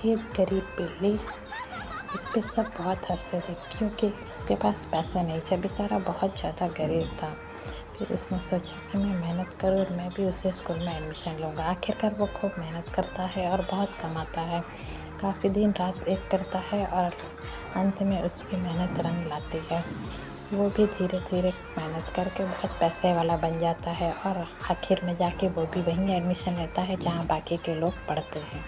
ये गरीब बिल्ली, इस पे सब बहुत हँसते थे क्योंकि उसके पास पैसे नहीं थे, बेचारा बहुत ज़्यादा गरीब था। फिर उसने सोचा कि मैं मेहनत करूँ और मैं भी उसी स्कूल में एडमिशन लूँगा। आखिरकार वो खूब मेहनत करता है और बहुत कमाता है, काफ़ी दिन रात एक करता है और अंत में उसकी मेहनत रंग लाती है। वो भी धीरे धीरे मेहनत करके बहुत पैसे वाला बन जाता है और आखिर में जाके वो भी वहीं एडमिशन लेता है जहाँ बाकी के लोग पढ़ते हैं।